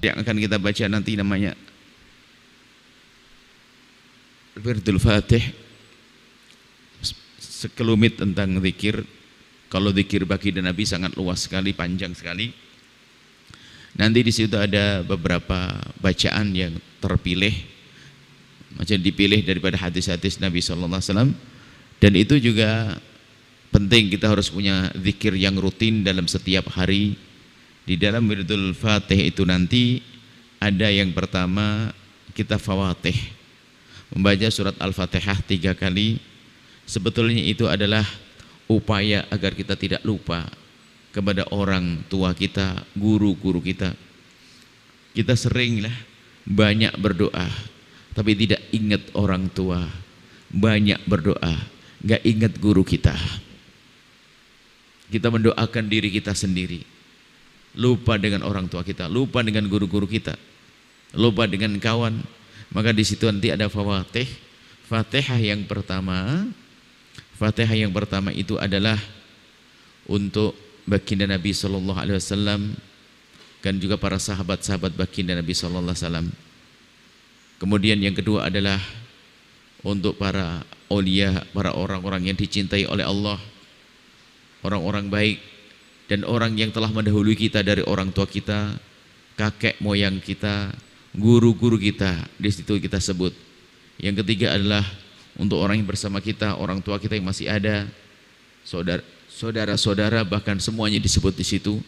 yang akan kita baca nanti namanya Wirdul Fatih, sekelumit tentang zikir. Kalau zikir baginda Nabi sangat luas sekali, panjang sekali. Nanti di situ ada beberapa bacaan yang terpilih, macam dipilih daripada hadis-hadis Nabi SAW. Dan itu juga penting, kita harus punya zikir yang rutin dalam setiap hari. Di dalam Wirdul Fatih itu nanti ada yang pertama kita fawatih, membaca surat Al-Fatihah 3 kali. Sebetulnya itu adalah upaya agar kita tidak lupa kepada orang tua kita, guru-guru kita. Kita seringlah banyak berdoa tapi tidak ingat orang tua, banyak berdoa gak ingat guru kita. Kita mendoakan diri kita sendiri, lupa dengan orang tua kita, lupa dengan guru-guru kita, lupa dengan kawan. Maka di situ nanti ada fawatih. Fatihah yang pertama, Fatihah yang pertama itu adalah untuk baginda Nabi sallallahu alaihi wasallam dan juga para sahabat-sahabat baginda Nabi sallallahu alaihi wasallam. Kemudian yang kedua adalah untuk para aulia, para orang-orang yang dicintai oleh Allah, orang-orang baik dan orang yang telah mendahului kita dari orang tua kita, kakek moyang kita, guru-guru kita, di situ kita sebut. Yang ketiga adalah untuk orang yang bersama kita, orang tua kita yang masih ada, saudara-saudara, bahkan semuanya disebut di situ,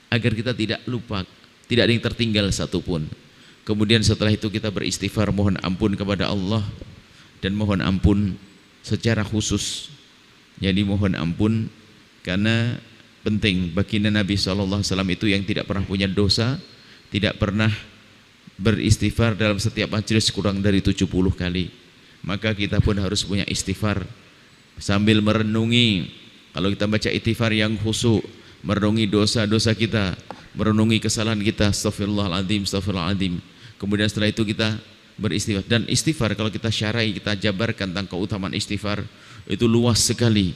agar kita tidak lupa, tidak ada yang tertinggal satupun. Kemudian setelah itu kita beristighfar, mohon ampun kepada Allah, dan mohon ampun secara khusus. Jadi mohon ampun karena penting, baginda Nabi SAW itu yang tidak pernah punya dosa, tidak pernah beristighfar dalam setiap majelis kurang dari 70 kali. Maka kita pun harus punya istighfar sambil merenungi. Kalau kita baca istighfar yang khusyuk, merenungi dosa-dosa kita, merenungi kesalahan kita, astagfirullahaladzim, astagfirullahaladzim. Kemudian setelah itu kita beristighfar. Dan istighfar kalau kita syarai, kita jabarkan tentang keutamaan istighfar, itu luas sekali.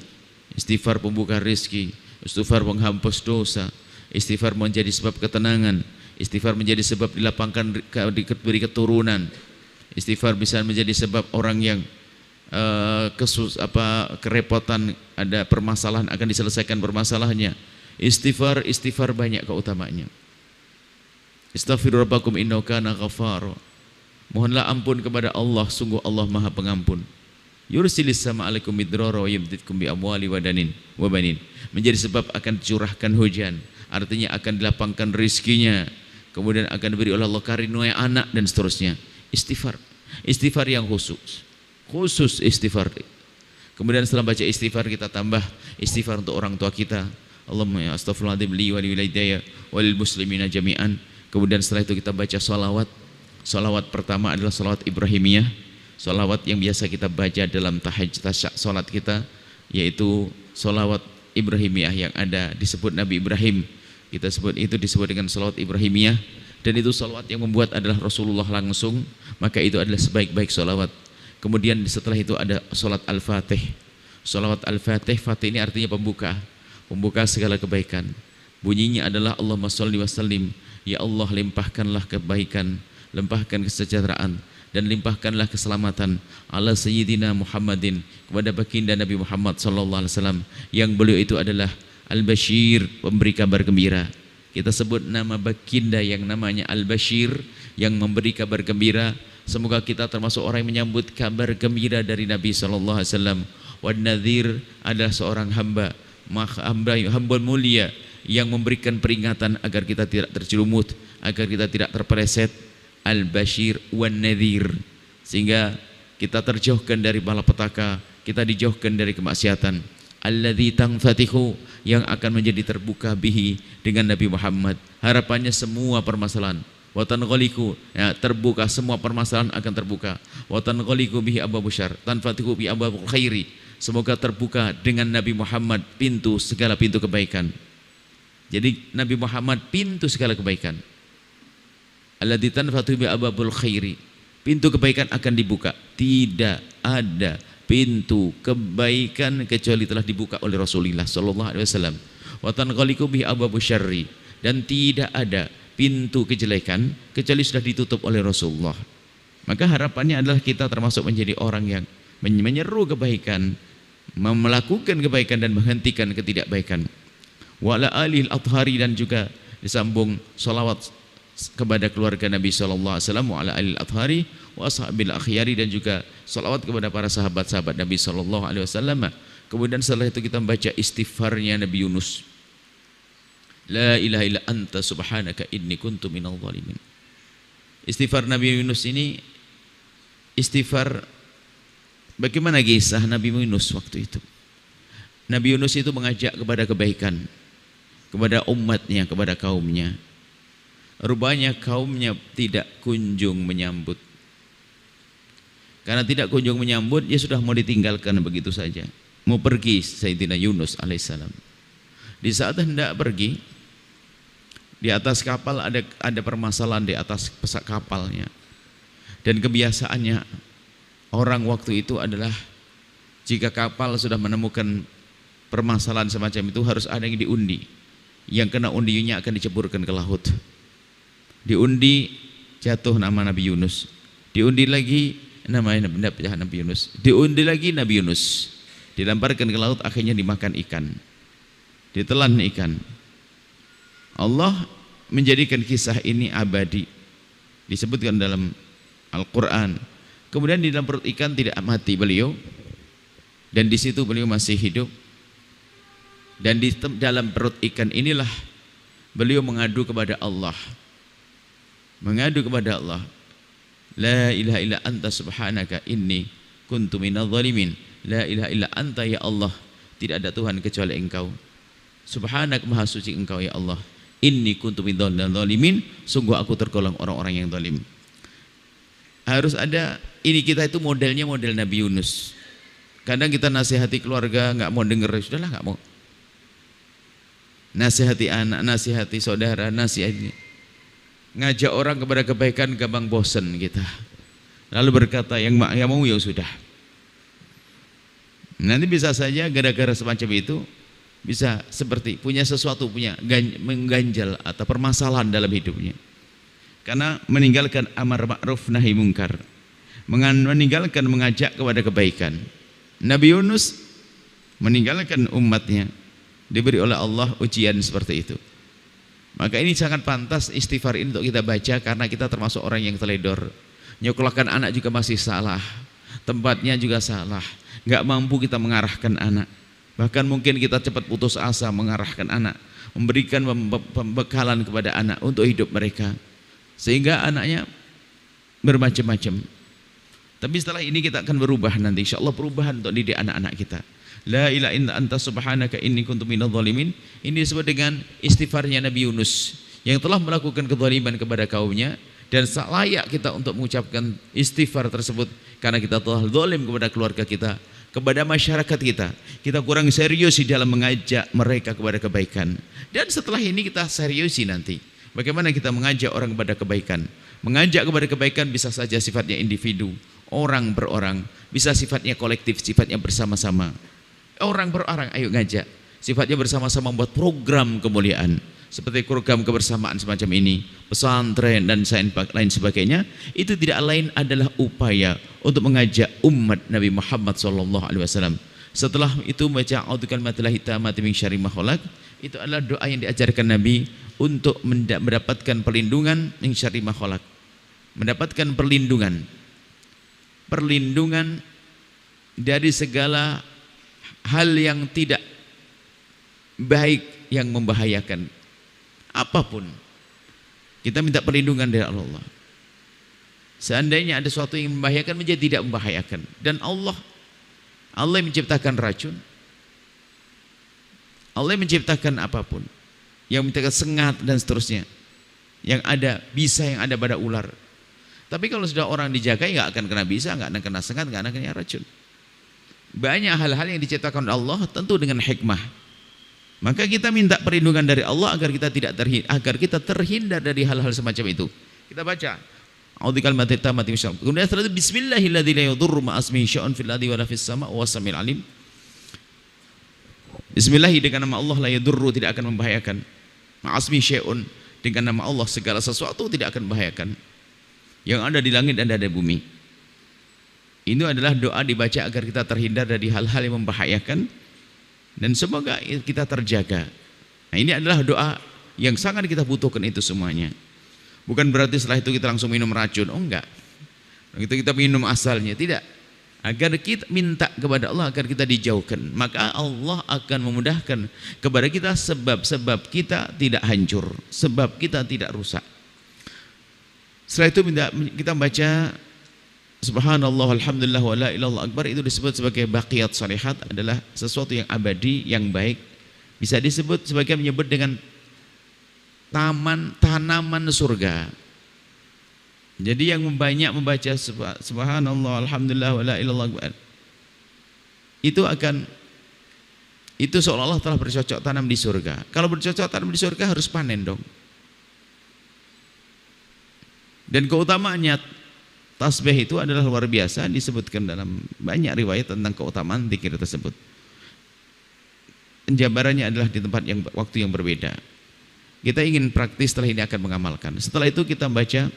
Istighfar pembuka rezeki, istighfar menghapus dosa, istighfar menjadi sebab ketenangan, istighfar menjadi sebab dilapangkan, diberi keturunan, istighfar bisa menjadi sebab orang yang kerepotan, ada permasalahan akan diselesaikan permasalahannya. Istighfar banyak keutamaannya. Istaghfiru rabbakum innahu kana ghafara. Mohonlah ampun kepada Allah, sungguh Allah Maha Pengampun. Yursilis sama alaikum midrara wa yumditkum bi amwali wa banin. Menjadi sebab akan dicurahkan hujan, artinya akan dilapangkan rezekinya. Kemudian akan diberi oleh Allah karunia anak dan seterusnya. Istighfar yang khusus istighfar. Kemudian setelah baca istighfar kita tambah istighfar untuk orang tua kita. Allahumma ya astaghfirullahaladzim li wa li walidayya wa lil muslimina jami'an. Kemudian setelah itu kita baca salawat. Salawat pertama adalah salawat Ibrahimiyah, salawat yang biasa kita baca dalam tahajud salat kita, yaitu salawat Ibrahimiyah yang ada disebut Nabi Ibrahim. Kita sebut itu disebut dengan salawat Ibrahimiyah, dan itu salawat yang membuat adalah Rasulullah langsung, maka itu adalah sebaik-baik salawat. Kemudian setelah itu ada salat Al-Fatih. Salawat Al-Fatih, Fatih ini artinya pembuka segala kebaikan. Bunyinya adalah Allahumma sholli wa sallim, ya Allah limpahkanlah kebaikan, limpahkan kesejahteraan dan limpahkanlah keselamatan ala sayyidina Muhammadin, kepada baginda Nabi Muhammad sallallahu alaihi wasallam, yang beliau itu adalah Al-Bashir, pemberi kabar gembira. Kita sebut nama baginda yang namanya Al-Bashir, yang memberi kabar gembira. Semoga kita termasuk orang yang menyambut kabar gembira dari Nabi sallallahu alaihi wasallam. Wan nadhir adalah seorang hamba mulia yang memberikan peringatan agar kita tidak terjerumus, agar kita tidak terpeleset. Al-Bashir wan nadhir, sehingga kita terjauhkan dari malapetaka, kita dijauhkan dari kemaksiatan. Alladzi tanfatihu, yang akan menjadi terbuka bihi, dengan Nabi Muhammad. Harapannya semua permasalahan. Wa tanghaliku, ya, terbuka semua permasalahan akan terbuka. Wa tanghaliku bihi abwabul syarr, tanfatihu bi abwabil khairi. Semoga terbuka dengan Nabi Muhammad segala pintu kebaikan. Jadi Nabi Muhammad pintu segala kebaikan. Alladzi tanfatihu bi abwabil khairi. Pintu kebaikan akan dibuka. Tidak ada pintu kebaikan kecuali telah dibuka oleh Rasulullah sallallahu alaihi wasallam. Wa tanghaliku bi abwabusy syarri, dan tidak ada pintu kejelekan kecuali sudah ditutup oleh Rasulullah. Maka harapannya adalah kita termasuk menjadi orang yang menyeru kebaikan, melakukan kebaikan dan menghentikan ketidakbaikan. Wa ala alil athhari, dan juga disambung salawat kepada keluarga Nabi sallallahu alaihi wasallam, wa ala alil athhari wa ashabil akhyari, dan juga salawat kepada para sahabat-sahabat Nabi sallallahu alaihi wasallam. Kemudian setelah itu kita membaca istighfarnya Nabi Yunus. La ilaha illa anta subhanaka inni kuntu minadh dhalimin. Istighfar Nabi Yunus ini istighfar bagaimana kisah Nabi Yunus waktu itu. Nabi Yunus itu mengajak kepada kebaikan, kepada umatnya, kepada kaumnya. Rupanya kaumnya tidak kunjung menyambut. Karena tidak kunjung menyambut, dia sudah mau ditinggalkan begitu saja. Mau pergi Sayyidina Yunus alaihissalam. Di saat hendak pergi, di atas kapal ada permasalahan di atas pesak kapalnya. Dan kebiasaannya orang waktu itu adalah jika kapal sudah menemukan permasalahan semacam itu harus ada yang diundi. Yang kena undinya akan diceburkan ke laut. Diundi, jatuh nama Nabi Yunus. Diundi lagi, namanya Nabi Yunus. Diundi lagi Nabi Yunus. Dilemparkan ke laut, akhirnya dimakan ikan. Ditelan ikan. Allah menjadikan kisah ini abadi. Disebutkan dalam Al-Quran. Kemudian di dalam perut ikan tidak mati beliau. Dan di situ beliau masih hidup. Dan di dalam perut ikan inilah beliau mengadu kepada Allah. Mengadu kepada Allah. La ilaha illa anta subhanaka inni kuntu minadh dhalimin. La ilaha illa anta ya Allah. Tidak ada Tuhan kecuali Engkau. Subhanak, maha suci Engkau ya Allah. Inni kuntu minadh dhalimin. Sungguh aku tergolong orang-orang yang zalim. Harus ada, ini kita itu modelnya model Nabi Yunus. Kadang kita nasihati keluarga nggak mau denger, sudahlah nggak mau. Nasihati anak, nasihati saudara, nasihati. Ngajak orang kepada kebaikan gampang bosan kita. Lalu berkata yang mau ya sudah. Nanti bisa saja gara-gara semacam itu bisa seperti punya sesuatu, punya mengganjal atau permasalahan dalam hidupnya. Karena meninggalkan amar ma'ruf nahi mungkar, meninggalkan mengajak kepada kebaikan. Nabi Yunus meninggalkan umatnya, diberi oleh Allah ujian seperti itu. Maka ini sangat pantas istighfar ini untuk kita baca, karena kita termasuk orang yang teledor. Nyekolahkan anak juga masih salah, tempatnya juga salah, nggak mampu kita mengarahkan anak. Bahkan mungkin kita cepat putus asa mengarahkan anak, memberikan pembekalan kepada anak untuk hidup mereka, sehingga anaknya bermacam-macam. Tapi setelah ini kita akan berubah nanti, insya Allah perubahan untuk didik anak-anak kita. La ilaha illa anta subhanaka inni kuntu minadh dhalimin. Ini disebut dengan istighfarnya Nabi Yunus yang telah melakukan kezaliman kepada kaumnya, dan layak kita untuk mengucapkan istighfar tersebut karena kita telah zalim kepada keluarga kita, kepada masyarakat kita. Kita kurang serius di dalam mengajak mereka kepada kebaikan. Dan setelah ini kita seriusi nanti bagaimana kita mengajak orang kepada kebaikan. Mengajak kepada kebaikan bisa saja sifatnya individu, orang per orang, bisa sifatnya kolektif, sifatnya bersama-sama. Orang per orang ayo ngajak, sifatnya bersama-sama membuat program kemuliaan seperti program kebersamaan semacam ini, pesantren dan lain sebagainya. Itu tidak lain adalah upaya untuk mengajak umat Nabi Muhammad SAW. Setelah itu baca a'udzu kalimatillahi tammati min syarri ma khalaq, itu adalah doa yang diajarkan Nabi untuk mendapatkan perlindungan min syarri ma khalaq, mendapatkan perlindungan dari segala hal yang tidak baik yang membahayakan. Apapun kita minta perlindungan dari Allah. Seandainya ada sesuatu yang membahayakan menjadi tidak membahayakan. Dan Allah yang menciptakan racun, Allah yang menciptakan apapun, yang menciptakan sengat dan seterusnya, yang ada bisa, yang ada pada ular. Tapi kalau sudah orang dijaga, nggak akan kena bisa, nggak akan kena sengat, nggak akan kena racun. Banyak hal-hal yang diciptakan oleh Allah tentu dengan hikmah. Maka kita minta perlindungan dari Allah agar kita terhindar dari hal-hal semacam itu. Kita baca a'udzu kalimati tammati min syarri. Kemudian setelah itu bismillahilladzi la yadurru ma ismihi syai'un fil ardi wa la fis sama' wa huwas samiul alim. Bismillah, dengan nama Allah la yadurru, tidak akan membahayakan. Ma ismihi syai'un, dengan nama Allah segala sesuatu tidak akan membahayakan yang ada di langit dan ada di bumi. Ini adalah doa dibaca agar kita terhindar dari hal-hal yang membahayakan dan semoga kita terjaga. Nah, ini adalah doa yang sangat kita butuhkan itu semuanya. Bukan berarti setelah itu kita langsung minum racun. Oh enggak. Begitu kita minum asalnya, tidak. Agar kita minta kepada Allah agar kita dijauhkan, maka Allah akan memudahkan kepada kita sebab-sebab kita tidak hancur, sebab kita tidak rusak. Setelah itu kita baca subhanallah alhamdulillah wa la ilaha illallah akbar, itu disebut sebagai baqiyat shalihat, adalah sesuatu yang abadi, yang baik. Bisa disebut sebagai menyebut dengan tanaman surga. Jadi yang banyak membaca subhanallah alhamdulillah wa la ilaha illallah akbar, itu seolah-olah telah bercocok tanam di surga. Kalau bercocok tanam di surga harus panen dong. Dan keutamaannya tasbih itu adalah luar biasa, disebutkan dalam banyak riwayat tentang keutamaan zikir tersebut. Penjabarannya adalah di tempat yang waktu yang berbeda. Kita ingin praktis, setelah ini akan mengamalkan. Setelah itu kita baca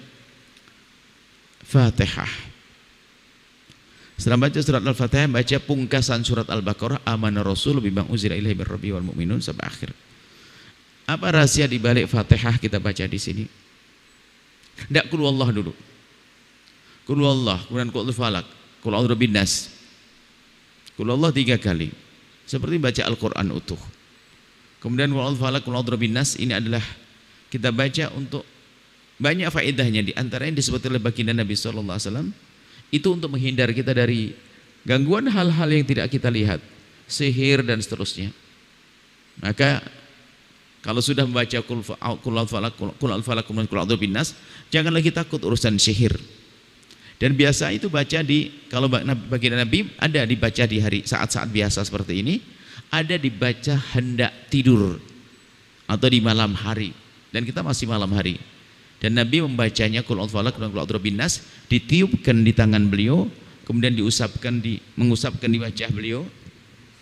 Fatihah. Setelah baca surat Al-Fatihah, baca pungkasan surat Al-Baqarah, amana rasul bima unzila ilaihi mir rabbi wal mu'minun sampai akhir. Apa rahasia di balik Fatihah kita baca di sini? Tidak, qul huwallah dulu. Qul huwallah, kemudian qul falak, qul a'udzu birabbin nas. Qul huwallah 3 kali. Seperti baca Al-Qur'an utuh. Kemudian qul a'udzu falak, qul a'udzu birabbin nas, ini adalah kita baca untuk banyak faedahnya, di antaranya disebut oleh baginda Nabi sallallahu alaihi wasallam itu untuk menghindar kita dari gangguan hal-hal yang tidak kita lihat, sihir dan seterusnya. Maka kalau sudah membaca qul falak, qul al-falaq, qul a'udzu birabbin nas, jangan lagi takut urusan sihir. Dan biasa itu baca kalau baginda Nabi ada dibaca di hari saat-saat biasa seperti ini, ada dibaca hendak tidur atau di malam hari, dan kita masih malam hari. Dan Nabi membacanya qul a'udzu falaq dan qul a'udzu birabbin nas, ditiupkan di tangan beliau, kemudian mengusapkan di wajah beliau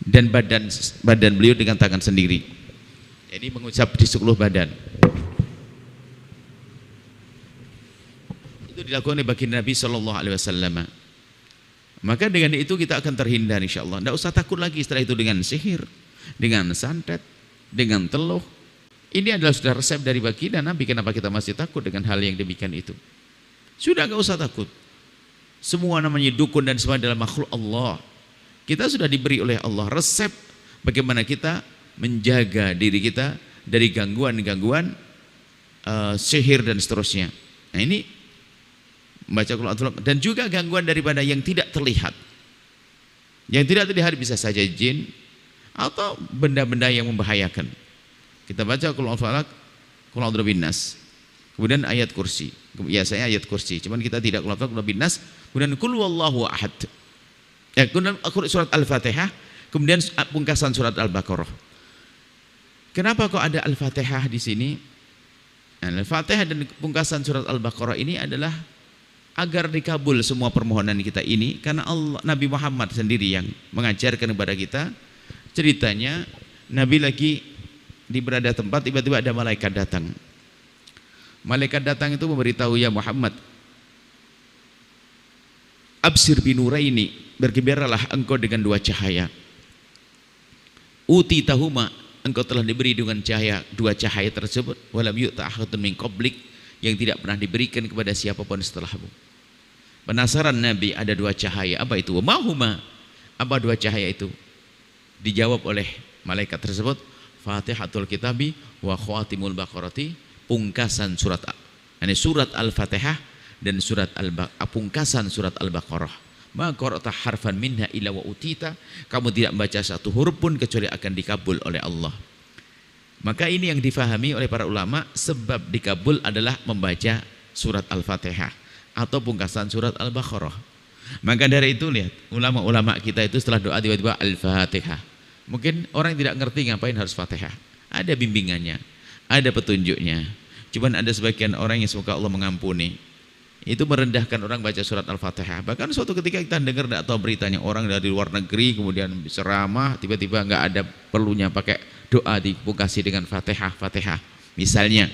dan badan beliau dengan tangan sendiri. Jadi mengusap di seluruh badan. Itu dilakukan oleh baginda Nabi sallallahu alaihi wasallam. Maka dengan itu kita akan terhindar insyaallah. Tidak usah takut lagi setelah itu dengan sihir, dengan santet, dengan teluh. Ini adalah sudah resep dari baginda Nabi. Kenapa kita masih takut dengan hal yang demikian itu? Sudah enggak usah takut. Semua namanya dukun dan semua adalah makhluk Allah. Kita sudah diberi oleh Allah resep bagaimana kita menjaga diri kita dari gangguan-gangguan sihir dan seterusnya. Nah ini membaca qul a'udzu falaq, dan juga gangguan daripada yang tidak terlihat. Yang tidak terlihat bisa saja jin atau benda-benda yang membahayakan. Kita baca qul a'udzu falaq, qul a'udzu birabbin nas. Kemudian ayat kursi. Biasanya ayat kursi, cuman kita tidak qul a'udzu birabbin nas, kemudian qul huwallahu ahad. Kemudian surat Al-Fatihah, kemudian pungkasan surat Al-Baqarah. Kenapa kok ada Al-Fatihah di sini? Al-Fatihah dan pungkasan surat Al-Baqarah ini adalah agar dikabul semua permohonan kita ini, karena Nabi Muhammad sendiri yang mengajarkan kepada kita. Ceritanya Nabi lagi di berada tempat, tiba-tiba ada malaikat datang. Malaikat datang itu memberitahu, ya Muhammad, absir binuraini, bergembiralah engkau dengan 2 cahaya. Uti tahuma, engkau telah diberi dengan cahaya, 2 cahaya tersebut, walam yu'ta ahadun min qablik, yang tidak pernah diberikan kepada siapapun setelahmu. Penasaran Nabi, ada 2 cahaya, apa itu? Mahuma, apa 2 cahaya itu? Dijawab oleh malaikat tersebut, Fatihatul Kitabi wa Khawatimul Baqarati, pungkasan surat Al-Fatihah dan pungkasan surat Al-Baqarah. Ma qara'ta harfan minha illa wa utita, kamu tidak membaca satu huruf pun kecuali akan dikabul oleh Allah. Maka ini yang difahami oleh para ulama, sebab dikabul adalah membaca surat Al-Fatihah atau pungkasan surat Al-Baqarah. Maka dari itu lihat, ulama-ulama kita itu setelah doa tiba-tiba Al-Fatihah. Mungkin orang yang tidak ngerti ngapain harus Fatihah. Ada bimbingannya, ada petunjuknya. Cuman ada sebagian orang yang semoga Allah mengampuni, itu merendahkan orang baca surat Al-Fatihah. Bahkan suatu ketika kita dengar atau beritanya orang dari luar negeri kemudian ceramah, tiba-tiba nggak ada perlunya pakai doa dipungkasi dengan Fatihah. Misalnya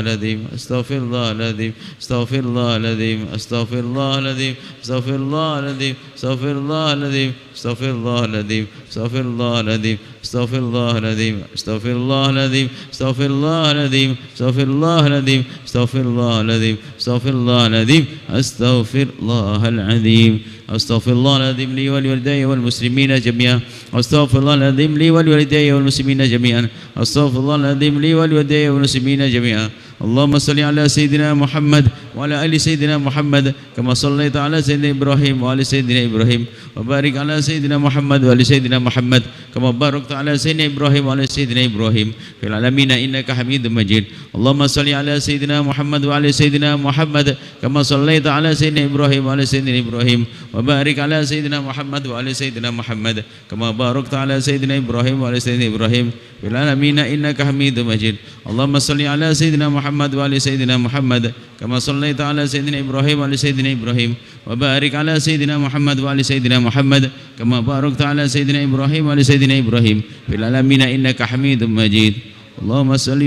الله العظيم أستغفر الله العظيم أستغفر الله العظيم أستغفر الله العظيم أستغفر الله العظيم أستغفر الله العظيم أستغفر الله العظيم أستغفر الله العظيم أستغفر الله العظيم أستغفر الله العظيم أستغفر الله العظيم أستغفر الله العظيم أستغفر الله العظيم أستغفر الله العظيم أستغفر الله العظيم أستغفر الله العظيم لي ولوالدي والمسلمين جميعا أستغفر الله العظيم لي ولوالدي والمسلمين جميعا أستغفر الله العظيم لي ولوالدي والمسلمين جميعا اللهم صل على سيدنا محمد وعلى آل سيدنا محمد كما صليت على سيدنا إبراهيم وعلى سيدنا إبراهيم وبارك على سيدنا محمد وعلى سيدنا محمد كما باركت على سيدنا إبراهيم وعلى سيدنا إبراهيم في العالمين إنك حميد مجيد اللهم صل على سيدنا محمد وعلى سيدنا محمد كما صليت على سيدنا إبراهيم وعلى سيدنا إبراهيم وبارك على سيدنا محمد وعلى سيدنا محمد كما باركت على سيدنا إبراهيم وعلى سيدنا إبراهيم في العالمين إنك حميد مجيد اللهم صل على سيدنا محمد وعلى سيدنا محمد كما صليت على سيدنا إبراهيم وعلى سيدنا إبراهيم وبارك على سيدنا محمد وعلى سيدنا محمد كما باركت على سيدنا إبراهيم وعلى سيدنا إبراهيم في العالمين إنك حميد مجيد اللهم صل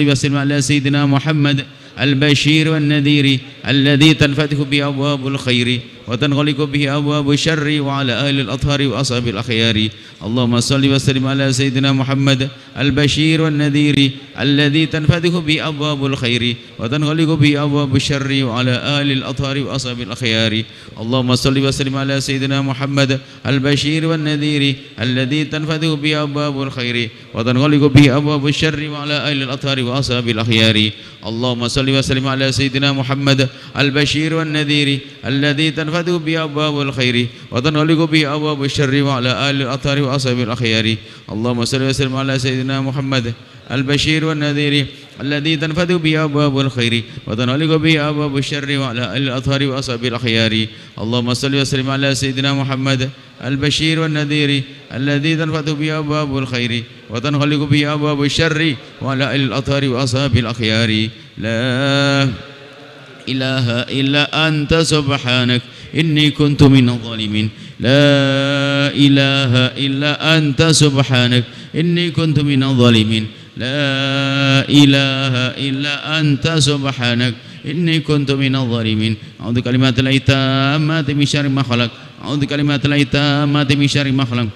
وسلم على سيدنا محمد البشير والنذير الذي تنفتح به أبواب الخير وتنغلق به أبواب الشر وعلى آل الأطهار وأصحاب الأخيار اللهم صل وسلم على سيدنا محمد البشير والنذير الذي تنفتح به أبواب الخير وتنغلق به أبواب الشر وعلى آل الأطهار وأصحاب الأخيار اللهم صل وسلم على سيدنا محمد البشير والنذير الذي تنفتح به أبواب الخير وتنغلق به أبواب الشر وعلى آل الأطهار وأصحاب الأخيار اللهم صل وسلم على سيدنا محمد البشير والنذير الذي تنفتح به أبواب الخير وتنغلق به أبواب الشر وعلى آل الأطهار وأصحاب الأخيار اللهم صل وسلم على سيدنا محمد البشير والنذير الذي تنفتح به أبواب الخير وتنغلق به أبواب الشر وعلى آل الأطهار وأصحاب الأخيار اللهم صل وسلم على سيدنا محمد البشير والنذير الذي تنفتح به أبواب الخير وتنغلق به أبواب الشر وعلى آل الأطهار وأصحاب الأخيار لا إله إلا أنت سبحانك إني كنت من الظالمين لا إله إلا أنت سبحانك إني كنت من الظالمين لا إله إلا أنت سبحانك إني كنت من الظالمين أعوذ بكلمات الله التامات من شر ما خلق أعوذ بكلمات الله التامات من شر ما خلق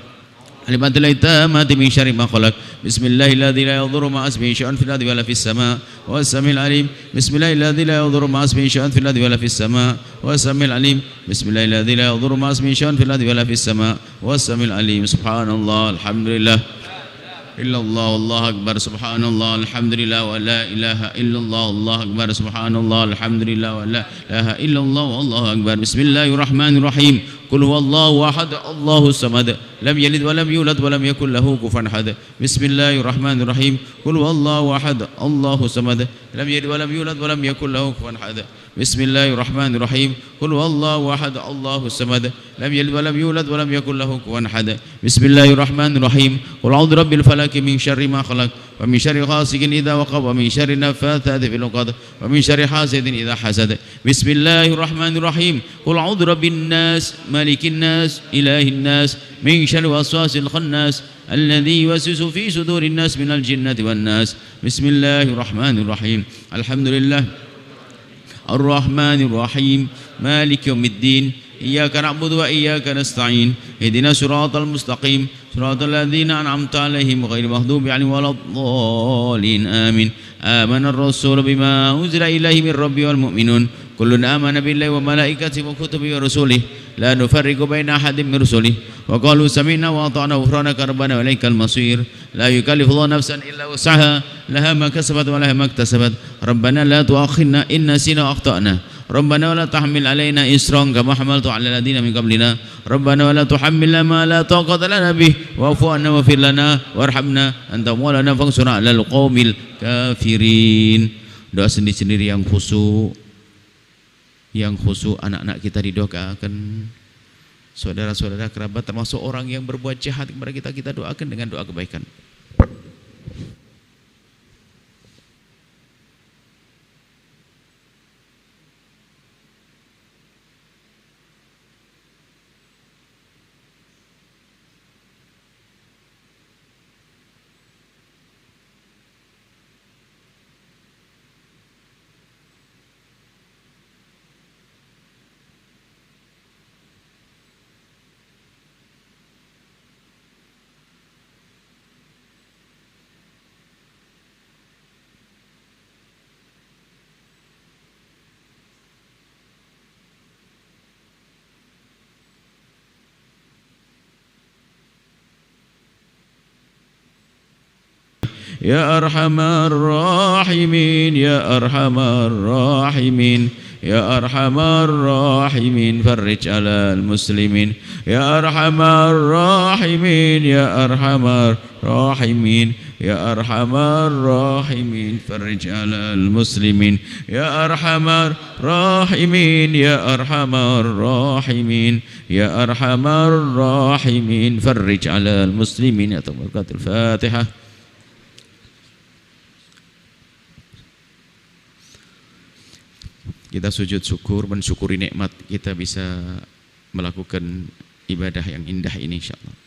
كلمات الله التامات من شر ما خلق بسم الله الذي لا يضر مع اسمه شيء في الأرض ولا في السماء والسميع العليم بسم الله الذي لا يضر مع اسمه شيء في الأرض ولا في السماء والسميع العليم بسم الله الذي لا يضر مع اسمه شيء في الأرض ولا في السماء والسميع العليم سبحان الله الحمد لله إلا الله والله أكبر سبحان الله الحمد لله ولا إله إلا الله والله أكبر سبحان الله الحمد لله ولا إله إلا الله والله أكبر بسم الله الرحمن الرحيم قل هو الله أحد الله الصمد لم يلد ولم يولد ولم يكن له كفوا أحد بسم الله الرحمن الرحيم قل هو الله أحد الله الصمد لم يلد ولم يولد ولم يكن له كفوا أحد بسم الله الرحمن الرحيم قل هو الله أحد الله الصمد لم يلد ولم يولد ولم يكن له كفوا أحد بسم الله الرحمن الرحيم قل أعوذ برب الفلق من شر ما خلق ومن شر غاسق إذا وقب ومن شر النفاثات في العقد ومن شر حاسد إذا حسد بسم الله الرحمن الرحيم قل أعوذ برب الناس مالك الناس إله الناس من شر الوسواس الخناس الذي يوسوس في صدور الناس من الجنة والناس بسم الله الرحمن الرحيم الحمد لله الرحمن الرحيم مالك يوم الدين إياك نعبد وإياك نستعين اهدنا الصراط المستقيم صراط الذين أنعمت عليهم غير المغضوب عليهم ولا الضالين آمين آمن الرسول بما أنزل إليه من ربه والمؤمنون كل آمن بالله وملائكته وكتبه ورسله لا نفرق بين أحد من رسله وقالوا سمعنا وأطعنا غفرانك ربنا وإليك المصير لا يكلف الله نفسا إلا وسعها لها ما كسبت ولها ما اكتسبت ربنا لا تؤاخذنا إن نسينا وأخطأنا ربنا ولا تحمل علينا إصرا كما حملت على الذين من قبلنا ربنا ولا تحملنا ما لا طاقة لنا به واعف عنا واغفر لنا وارحمنا أنت مولانا فانصرنا على القوم الكافرين. Doa sendiri-sendiri yang khusyuk, anak-anak kita didoakan, saudara-saudara kerabat termasuk orang yang berbuat jahat kepada kita, kita doakan dengan doa kebaikan. يا أرحم الراحمين يا أرحم الراحمين يا أرحم الراحمين فرج على المسلمين يا أرحم الراحمين يا أرحم الراحمين يا أرحم الراحمين فرج على المسلمين يا أرحم الراحمين يا أرحم الراحمين يا أرحم الراحمين فرج على المسلمين. يا بركات الفاتحة. Kita sujud syukur, mensyukuri nikmat kita bisa melakukan ibadah yang indah ini insyaallah.